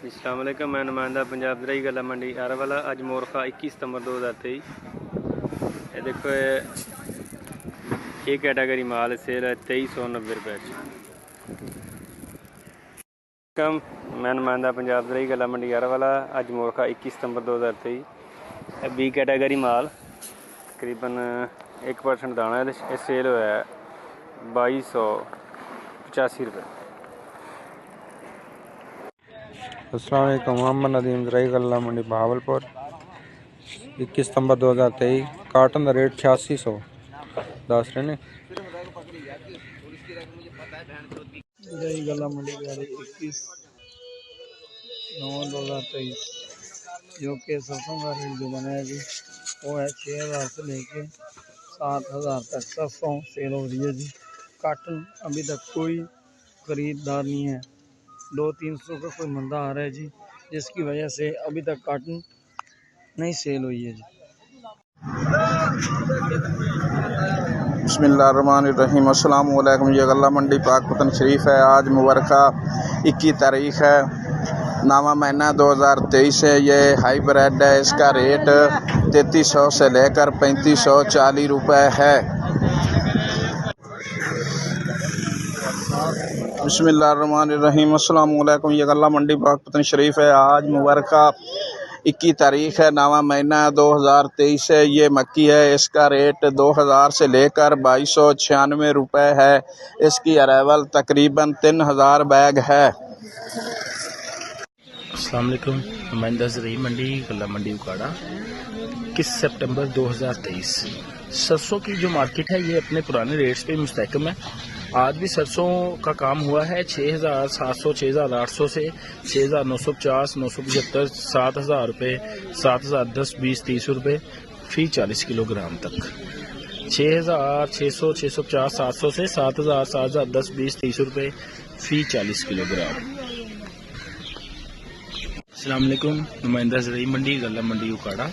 अस्सलाम वालेकुम। मैं नुमाइंदा पंजाब ज़राई गला मंडी आरावाला। अज मोरखा 21 सितंबर 2023। ये देखो ये कैटेगरी माल सेल है 2390 रुपये। कम मैं नुमाइंदा पंजाब ज़राई गला मंडी आरावाला। अज मोरखा 21 सितंबर 2023। बी कैटेगरी माल तकरीबन 1% दाना है। सेल होया 2285 रुपये। अस्सलाम वालेकुम। मोहम्मद नदीम ज़राई गल्ला मंडी बहावलपुर। 21 सितंबर 2023। काटन का रेट 8600 दस रहे ने। गला मंडी 21/9/2023 जो कि सरसों का रेट जो बनाया जी वो है 6000 से लेके 7000 तक सरसों सेल हो रही है जी। काटन अभी तक कोई खरीदार नहीं है। 200-300 का कोई मंदा आ रहा है जी, जिसकी वजह से अभी तक काटन नहीं सेल हुई है जी। बिस्मिल्लाहिर्रहमानिर्रहीम। अस्सलाम वालेकुम। ये गल्ला मंडी पाकपतन शरीफ है। आज मुबारका 21 तारीख है, नामा महीना 2023 है। ये हाई ब्रेड है। इसका रेट 3300 से लेकर 3540 रुपये है। बिस्मिल्लाहिर्रहमानिर्रहीम। अस्सलाम वालेकुम। ये गल्ला मंडी पाकपतन शरीफ है। आज मुबारका 21 तारीख है, नावा महीना 2023 है। ये मक्की है। इसका रेट 2000 से लेकर 2296 रुपये है। इसकी अराइवल तकरीबन 3000 बैग है। अस्सलाम वालेकुम। नुमाइंदा ज़राई मंडी गल्ला मंडी उकाड़ा 21 सितंबर 2023। सरसों की जो मार्केट है ये अपने पुराने रेट्स पे मुस्तहकम है। आज भी सरसों का काम हुआ है 6700, 6800 से 6950, 975, 7000 रुपये, 7010, 20, 30 रुपये फी 40 किलोग्राम तक। 6600, 650, 700 से 7000, 7010, 20, 30 रुपये फी 40 किलोग्राम। अस्सलाम वालेकुम। नुमाइंदा ज़राई मंडी गल्ला मंडी उकाड़ा।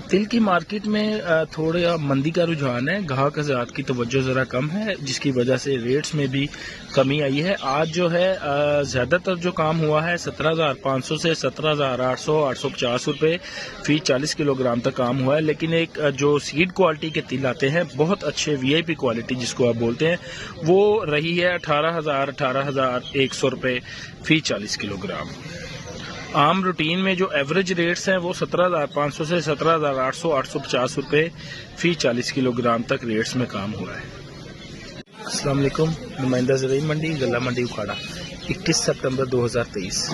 तिल की मार्केट में थोड़ा मंदी का रुझान है। ग्राहक हज़रात की तवज्जो ज़रा कम है, जिसकी वजह से रेट्स में भी कमी आई है। आज जो है ज़्यादातर जो काम हुआ है 17500 से 17800, 850 रुपये फी 40 किलोग्राम तक काम हुआ है। लेकिन एक जो सीड क्वालिटी के तिल आते हैं बहुत अच्छे VIP क्वालिटी जिसको आप बोलते हैं, वो रही है 18100 रुपये फी 40 किलोग्राम। आम रूटीन में जो एवरेज रेट्स हैं वो 17500 से 17800, 850 रुपये फी 40 किलोग्राम तक रेट्स में काम हुआ है। अस्सलाम वालेकुम। नुमाइंदा ज़राई मंडी गल्ला मंडी उखाड़ा 21 सितंबर 2023।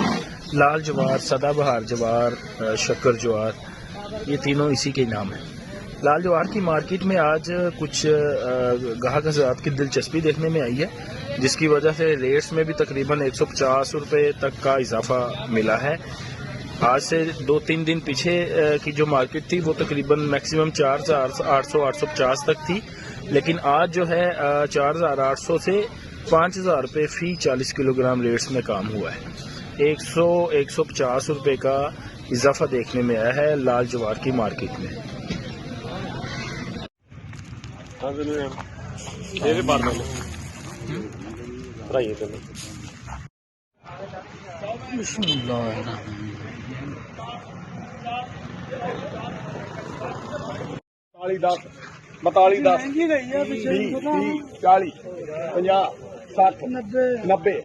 लाल जवार, सदाबहार जवार, शक्कर जवार, ये तीनों इसी के नाम हैं। लाल जवार की मार्केट में आज कुछ ग्राहक हज़रात की दिलचस्पी देखने में आई है, जिसकी वजह से रेट्स में भी तकरीबन 150 रुपये तक का इजाफा मिला है। आज से 2-3 दिन पीछे की जो मार्केट थी वो तकरीबन मैक्सिमम 4800, 850 तक थी, लेकिन आज जो है 4800 से 5000 रुपये फी 40 किलोग्राम रेट्स में काम हुआ है। 100-150 रुपये का इजाफा देखने में आया है लाल जवार की मार्केट में। महंगी गई है 40, 50, 60, 90।